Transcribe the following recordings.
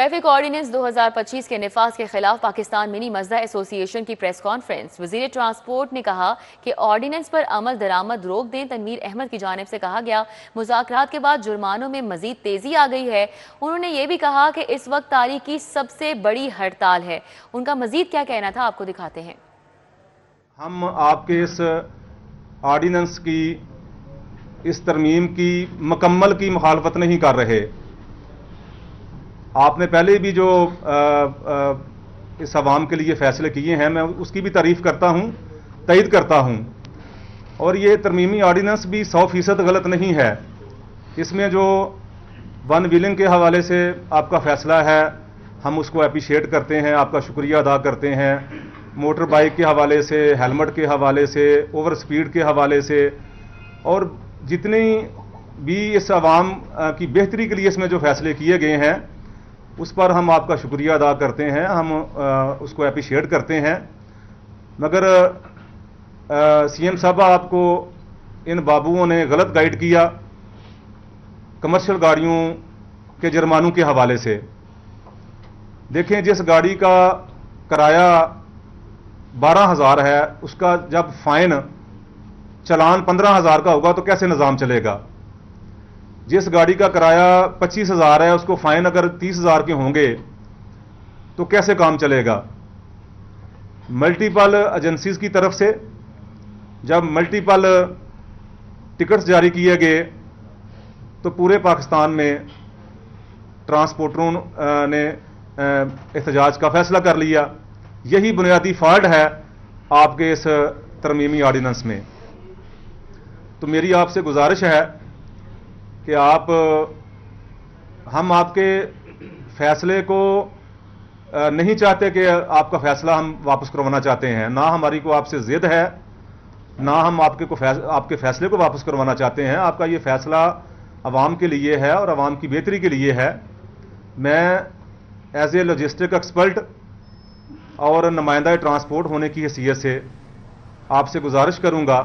Traffic ordinance 2025 کے نفاذ کے خلاف پاکستان منی مزدہ ایسوسی ایشن کی پریس کانفرنس۔ وزیر ٹرانسپورٹ نے کہا کہ آرڈیننس پر عمل درآمد روک دیں۔ تنویر احمد کی جانب سے کہا گیا مذاکرات کے بعد جرمانوں میں مزید تیزی آ گئی ہے۔ انہوں نے یہ بھی کہا کہ اس وقت تاریخ کی سب سے بڑی ہڑتال ہے۔ ان کا مزید کیا کہنا تھا آپ کو دکھاتے ہیں۔ ہم آپ کے اس آرڈیننس کی اس ترمیم کی مکمل کی مخالفت نہیں کر رہے۔ آپ نے پہلے بھی جو اس عوام کے لیے فیصلے کیے ہیں میں اس کی بھی تعریف کرتا ہوں، تائید کرتا ہوں، اور یہ ترمیمی آرڈیننس بھی 100% غلط نہیں ہے۔ اس میں جو ون ویلنگ کے حوالے سے آپ کا فیصلہ ہے ہم اس کو اپریشیٹ کرتے ہیں، آپ کا شکریہ ادا کرتے ہیں۔ موٹر بائک کے حوالے سے، ہیلمٹ کے حوالے سے، اوور سپیڈ کے حوالے سے، اور جتنی بھی اس عوام کی بہتری کے لیے اس میں جو فیصلے کیے گئے ہیں اس پر ہم آپ کا شکریہ ادا کرتے ہیں، ہم اس کو اپریشیٹ کرتے ہیں۔ مگر سی ایم صاحبہ آپ کو ان بابوؤں نے غلط گائیڈ کیا کمرشل گاڑیوں کے جرمانوں کے حوالے سے۔ دیکھیں جس گاڑی کا کرایہ 12,000 ہے اس کا جب فائن چلان 15,000 کا ہوگا تو کیسے نظام چلے گا؟ جس گاڑی کا کرایہ 25,000 ہے اس کو فائن اگر 30,000 کے ہوں گے تو کیسے کام چلے گا؟ ملٹیپل ایجنسیز کی طرف سے جب ملٹیپل ٹکٹس جاری کیے گئے تو پورے پاکستان میں ٹرانسپورٹروں نے احتجاج کا فیصلہ کر لیا۔ یہی بنیادی فالٹ ہے آپ کے اس ترمیمی آرڈیننس میں۔ تو میری آپ سے گزارش ہے کہ ہم آپ کے فیصلے کو نہیں چاہتے کہ آپ کا فیصلہ ہم واپس کروانا چاہتے ہیں، نہ ہماری کو آپ سے ضد ہے، نہ ہم آپ کے فیصلے کو واپس کروانا چاہتے ہیں۔ آپ کا یہ فیصلہ عوام کے لیے ہے اور عوام کی بہتری کے لیے ہے۔ میں ایز اے لاجسٹک ایکسپرٹ اور نمائندہ ٹرانسپورٹ ہونے کی حیثیت سے آپ سے گزارش کروں گا۔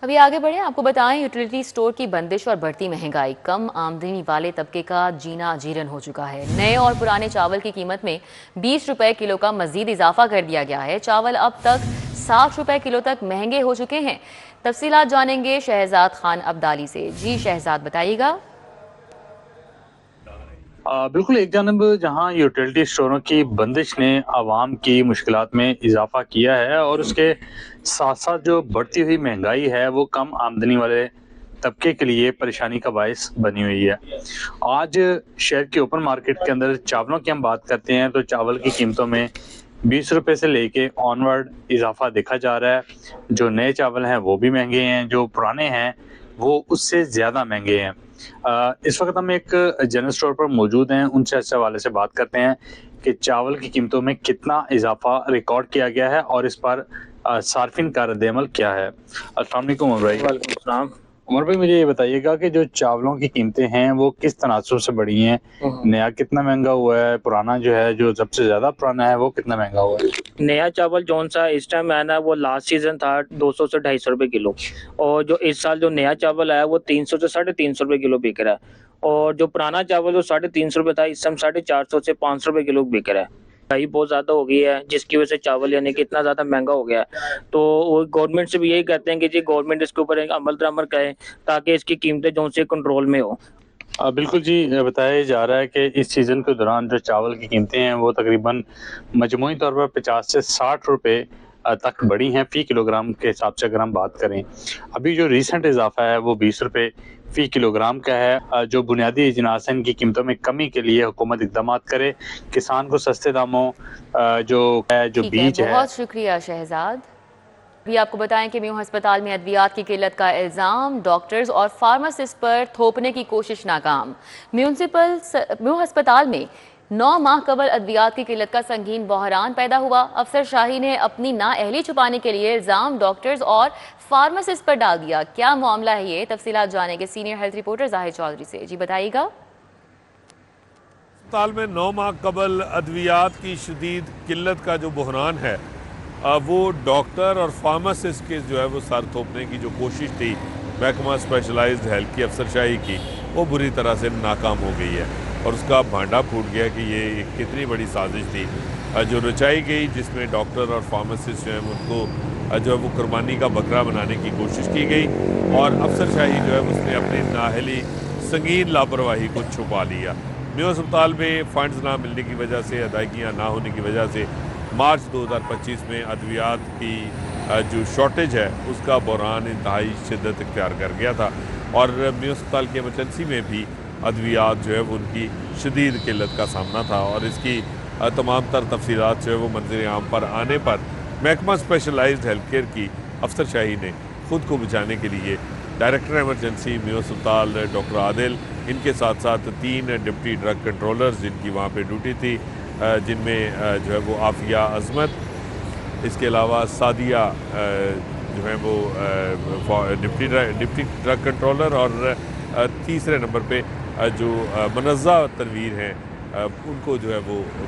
ابھی آگے بڑھیں، آپ کو بتائیں یوٹیلیٹی سٹور کی بندش اور بڑھتی مہنگائی کم آمدنی والے طبقے کا جینا جیرن ہو چکا ہے۔ نئے اور پرانے چاول کی قیمت میں 20 روپے کلو کا مزید اضافہ کر دیا گیا ہے۔ چاول اب تک 60 روپے کلو تک مہنگے ہو چکے ہیں۔ تفصیلات جانیں گے شہزاد خان عبدالی سے۔ جی شہزاد بتائیے گا۔ بالکل، ایک جانب جہاں یوٹیلیٹی سٹوروں کی بندش نے عوام کی مشکلات میں اضافہ کیا ہے اور اس کے ساتھ ساتھ جو بڑھتی ہوئی مہنگائی ہے وہ کم آمدنی والے طبقے کے لیے پریشانی کا باعث بنی ہوئی ہے۔ آج شہر کے اوپن مارکیٹ کے اندر چاولوں کی ہم بات کرتے ہیں تو چاول کی قیمتوں میں 20 روپے سے لے کے آنورڈ اضافہ دیکھا جا رہا ہے۔ جو نئے چاول ہیں وہ بھی مہنگے ہیں، جو پرانے ہیں وہ اس سے زیادہ مہنگے ہیں۔ اس وقت ہم ایک جنرل اسٹور پر موجود ہیں، ان سے اس حوالے سے بات کرتے ہیں کہ چاول کی قیمتوں میں کتنا اضافہ ریکارڈ کیا گیا ہے اور اس پر صارفین کا رد عمل کیا ہے۔ السلام علیکم عمر بھائی۔ وعلیکم السلام۔ عمر بھائی مجھے یہ بتائیے گا کہ جو چاولوں کی قیمتیں ہیں وہ کس تناسب سے بڑھی ہیں؟ نیا کتنا مہنگا ہوا ہے، پرانا جو ہے جو سب سے زیادہ پرانا ہے وہ کتنا مہنگا ہوا ہے؟ نیا چاول جون سا اس ٹائم ہے نا وہ لاسٹ سیزن تھا 200 سے 250 روپے کلو، اور جو اس سال جو نیا چاول آیا وہ 300 سے 350 روپے کلو بک رہا ہے، اور جو پرانا چاول جو 350 روپے تھا اس ٹائم 450 سے 500 روپے کلو بک رہا ہے۔ مہنگائی بہت زیادہ ہو گئی ہے جس کی وجہ سے چاول یعنی کہ اتنا زیادہ مہنگا ہو گیا ہے، تو وہ گورنمنٹ سے بھی یہی کہتے ہیں کہ جی گورنمنٹ اس کے اوپر ایک عمل درآمد کرے تاکہ اس کی قیمتیں جو سے کنٹرول میں ہو۔ بالکل جی، بتایا جا رہا ہے کہ اس سیزن کے دوران جو چاول کی قیمتیں ہیں وہ تقریباً مجموعی طور پر 50 سے 60 روپے تک بڑھی ہیں فی کلو گرام کے حساب سے اگر ہم بات کریں۔ ابھی جو ریسنٹ اضافہ ہے وہ 20 روپے فی کلو گرام کا ہے۔ جو بنیادی اجناس ہیں ان کی قیمتوں میں کمی کے لیے حکومت اقدامات کرے، کسان کو سستے داموں جو بیج ہے۔ بہت شکریہ شہزاد۔ بھی آپ کو بتائیں کہ میو ہسپتال میں ادویات کی قلت کا الزام، ڈاکٹرز اور فارماسسٹ پر تھوپنے کی کوشش ناکام۔ میو ہسپتال میں 9 ماہ قبل ادویات کی قلت کا سنگین بحران پیدا ہوا۔ افسر شاہی نے اپنی نااہلی چھپانے کے لیے الزام ڈاکٹرز اور فارماسسٹ پر ڈال دیا۔ کیا معاملہ ہے یہ؟ تفصیلات جانیں گے سینئر ہیلتھ رپورٹر ظاہر چودھری سے۔ جی بتائیے گا۔ ہسپتال میں 9 ماہ قبل ادویات کی شدید قلت کا جو بحران ہے وہ ڈاکٹر اور فارماسسٹ کے جو ہے وہ سر تھوپنے کی جو کوشش تھی محکمہ اسپیشلائزڈ ہیلتھ کی افسر شاہی کی، وہ بری طرح سے ناکام ہو گئی ہے۔ اور اس کا بھانڈا پھوٹ گیا کہ یہ ایک کتنی بڑی سازش تھی جو رچائی گئی، جس میں ڈاکٹر اور فارماسسٹ جو ہیں ان کو جو ہے وہ قربانی کا بکرا بنانے کی کوشش کی گئی، اور افسر شاہی جو ہے اس نے اپنی نااہلی سنگین لاپرواہی کو چھپا لیا۔ میو ہسپتال میں فنڈز نہ ملنے کی وجہ سے، ادائیگیاں نہ ہونے کی وجہ سے مارچ 2025 میں ادویات کی جو شارٹیج ہے اس کا بحران انتہائی شدت اختیار کر گیا تھا، اور میو ہسپتال کی ایمرجنسی میں بھی ادویات جو ہے وہ ان کی شدید قلت کا سامنا تھا، اور اس کی تمام تر تفصیلات جو ہے وہ منظر عام پر آنے پر محکمہ اسپیشلائزڈ ہیلتھ کیئر کی افسر شاہی نے خود کو بچانے کے لیے ڈائریکٹر ایمرجنسی میو ہسپتال ڈاکٹر عادل، ان کے ساتھ ساتھ 3 ڈپٹی ڈرگ کنٹرولرز جن کی وہاں پہ ڈیوٹی تھی، جن میں جو ہے وہ عافیہ عظمت، اس کے علاوہ سعدیہ جو ہے وہ ڈپٹی ڈرگ کنٹرولر، اور تیسرے نمبر پہ جو منزہ تنویر ہیں ان کو جو ہے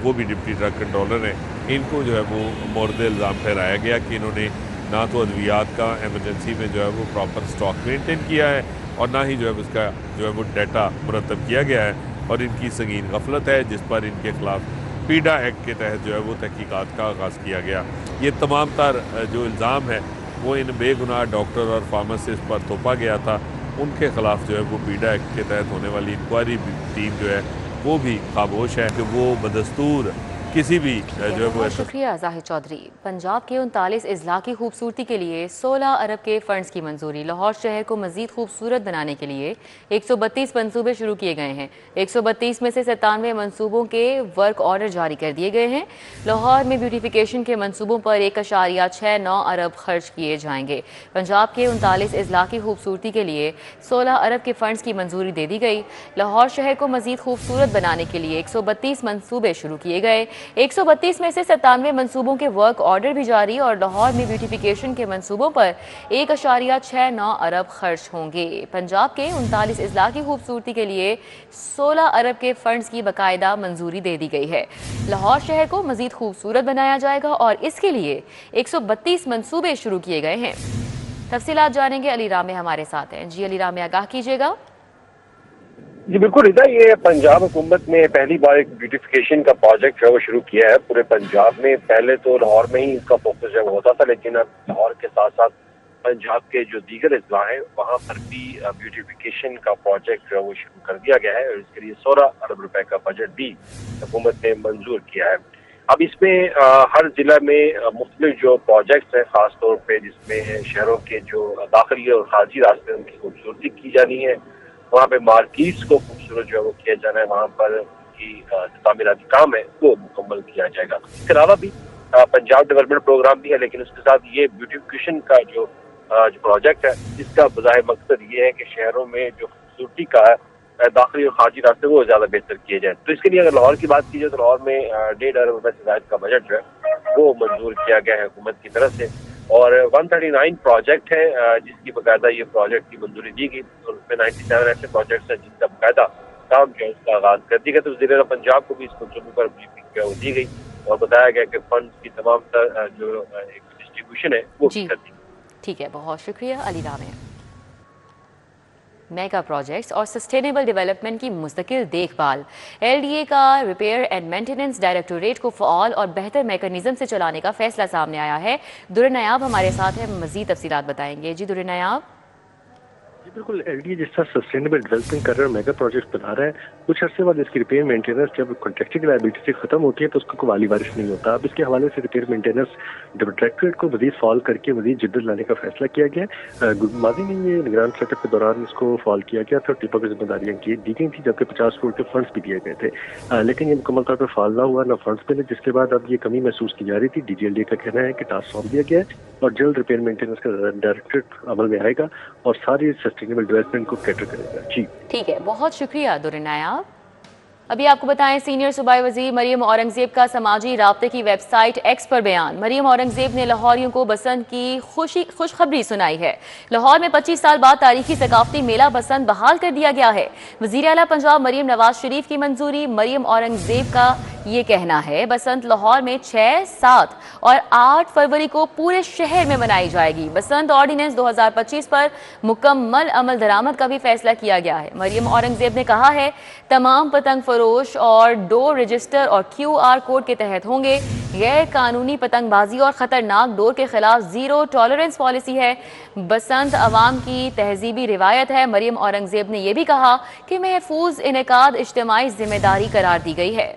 وہ بھی ڈپٹی ڈرگ کنٹرولر ہیں، ان کو جو ہے وہ مورد الزام ٹھہرایا گیا کہ انہوں نے نہ تو ادویات کا ایمرجنسی میں جو ہے وہ پراپر سٹاک مینٹین کیا ہے، اور نہ ہی جو ہے اس کا جو ہے وہ ڈیٹا مرتب کیا گیا ہے، اور ان کی سنگین غفلت ہے جس پر ان کے خلاف پیڈا ایکٹ کے تحت جو ہے وہ تحقیقات کا آغاز کیا گیا۔ یہ تمام تر جو الزام ہے وہ ان بے گناہ ڈاکٹر اور فارماسسٹ پر تھوپا گیا تھا، ان کے خلاف جو ہے وہ پیڈا ایکٹ کے تحت ہونے والی انکوائری ٹیم جو ہے وہ بھی خاموش ہے کہ وہ بدستور کسی بھی جو ہے وہ بہت شکریہ زاہد چودھری۔ پنجاب کے 39 اضلاع کی خوبصورتی کے لیے 16 ارب کے فنڈز کی منظوری۔ لاہور شہر کو مزید خوبصورت بنانے کے لیے 132 منصوبے شروع کیے گئے ہیں۔ 132 میں سے 97 منصوبوں کے ورک آرڈر جاری کر دیے گئے ہیں۔ لاہور میں بیوٹیفیکیشن کے منصوبوں پر 1.69 ارب خرچ کیے جائیں گے۔ پنجاب کے 39 اضلاع کی خوبصورتی کے لیے 16 ارب کے فنڈز کی منظوری دے دی گئی۔ لاہور شہر کو مزید خوبصورت بنانے کے لیے 132 منصوبے شروع کیے گئے۔ 132 میں سے 97 منصوبوں کے ورک آرڈر بھی جاری، اور لاہور میں بیوٹیفیکیشن کے منصوبوں پر 1.69 ارب خرچ ہوں گے۔ پنجاب کے 39 اضلاع کی خوبصورتی کے لیے 16 ارب کے فنڈز کی باقاعدہ منظوری دے دی گئی ہے۔ لاہور شہر کو مزید خوبصورت بنایا جائے گا اور اس کے لیے 132 منصوبے شروع کیے گئے ہیں۔ تفصیلات جانیں گے، علی رامع ہمارے ساتھ ہیں۔ جی علی رامع، آگاہ کیجیے گا۔ جی بالکل رضا، یہ پنجاب حکومت نے پہلی بار ایک بیوٹیفیکیشن کا پروجیکٹ جو ہے وہ شروع کیا ہے پورے پنجاب میں۔ پہلے تو لاہور میں ہی اس کا فوکس جو ہوتا تھا، لیکن اب لاہور کے ساتھ ساتھ پنجاب کے جو دیگر اضلاع ہیں وہاں پر بھی بیوٹیفیکیشن کا پروجیکٹ جو ہے وہ شروع کر دیا گیا ہے، اور اس کے لیے 16 ارب روپے کا بجٹ بھی حکومت نے منظور کیا ہے۔ اب اس میں ہر ضلع میں مختلف جو پروجیکٹس ہیں، خاص طور پہ جس میں شہروں کے جو داخلی اور خارجی راستے ان کی خوبصورتی کی جانی ہے، وہاں پہ مارکیٹس کو خوبصورت جو ہے وہ کیا جانا ہے، وہاں پر کی تعمیراتی کام ہے وہ مکمل کیا جائے گا۔ اس کے علاوہ بھی پنجاب ڈیولپمنٹ پروگرام بھی ہے، لیکن اس کے ساتھ یہ بیوٹیفیکیشن کا جو پروجیکٹ ہے اس کا بظاہر مقصد یہ ہے کہ شہروں میں جو خوبصورتی کا داخلی اور خارجی راستے وہ زیادہ بہتر کیے جائیں۔ تو اس کے لیے اگر لاہور کی بات کی جائے تو لاہور میں 1.5 ارب روپے سے زائد کا بجٹ جو ہے وہ منظور کیا گیا ہے حکومت کی طرف سے، اور 139 پروجیکٹ ہے جس کی باقاعدہ یہ پروجیکٹ کی منظوری دی گئی، اور اس میں 97 ایسے پروجیکٹس ہیں جن کا باقاعدہ کام جو ہے اس کا آغاز کر دیا گیا۔ تو ضلع پنجاب کو بھی اس منصوبے پر بریفنگ جو ہے وہ دی گئی، اور بتایا گیا کہ فنڈز کی تمام جو ڈسٹریبیوشن ہے وہ جی کر دی۔ ٹھیک ہے، بہت شکریہ علی رامع۔ میگا پروجیکٹس اور سسٹینیبل ڈیولپمنٹ کی مستقل دیکھ بھال۔ ایل ڈی اے کا ریپیئر اینڈ مینٹیننس ڈائریکٹوریٹ کو فعال اور بہتر میکانزم سے چلانے کا فیصلہ سامنے آیا ہے۔ در نیاب ہمارے ساتھ ہیں، مزید تفصیلات بتائیں گے۔ جی در نیاب۔ جی بالکل، ایل ڈی اے جس طرح سسٹینیبل ڈیولپمنٹ کر رہا ہے، میگا پروجیکٹ بنا رہا ہے، کچھ عرصے بعد اس کی ریپیئر مینٹیننس جب کانٹریکٹر کی لائبلٹی سے ختم ہوتی ہے تو اس کا کوئی والی وارث نہیں ہوتا۔ اب اس کے حوالے سے ریپیئر مینٹیننس ڈائریکٹوریٹ کو مزید فعال کر کے مزید جدت لانے کا فیصلہ کیا گیا ہے۔ ماضی میں یہ نگران سیٹ اپ کے دوران اس کو فعال کیا گیا تھا، ٹپا کی ذمہ داریاں دی گئی تھیں، جبکہ 50 کروڑ کے فنڈس بھی دیے گئے تھے، لیکن یہ مکمل طور پر فعال نہ ہوا، نہ فنڈس ملے، جس کے بعد اب یہ کمی محسوس کی جا رہی تھی۔ ڈی جی ایل ڈی کا کہنا ہے کہ ٹاسک سونپ دیا گیا ہے اور جلد ریپیئر مینٹیننس کا ڈائریکٹوریٹ عمل میں آئے گا اور ساری سسٹینیبل ڈیولپمنٹ کو کیٹر کرے گا۔ جی ٹھیک ہے، بہت شکریہ در نیاب۔ ابھی آپ کو بتائیں، سینئر صوبائی وزیر مریم اورنگزیب کا سماجی رابطے کی ویب سائٹ ایکس پر بیان۔ مریم اورنگزیب نے لاہوریوں کو بسنت کی خوشخبری سنائی ہے۔ لاہور میں 25 سال بعد تاریخی ثقافتی میلہ بسنت بحال کر دیا گیا ہے۔ وزیر اعلیٰ پنجاب مریم نواز شریف کی منظوری۔ مریم اورنگزیب کا یہ کہنا ہے بسنت لاہور میں 6, 7 اور 8 فروری کو پورے شہر میں منائی جائے گی۔ بسنت آرڈیننس 2025 پر مکمل عمل درآمد کا بھی فیصلہ کیا گیا ہے۔ مریم اورنگزیب نے کہا ہے تمام پتنگ فروش اور ڈور رجسٹر اور QR کوڈ کے تحت ہوں گے۔ غیر قانونی پتنگ بازی اور خطرناک ڈور کے خلاف زیرو ٹالرنس پالیسی ہے۔ بسنت عوام کی تہذیبی روایت ہے۔ مریم اورنگزیب نے یہ بھی کہا کہ محفوظ انعقاد اجتماعی ذمہ داری قرار دی گئی ہے۔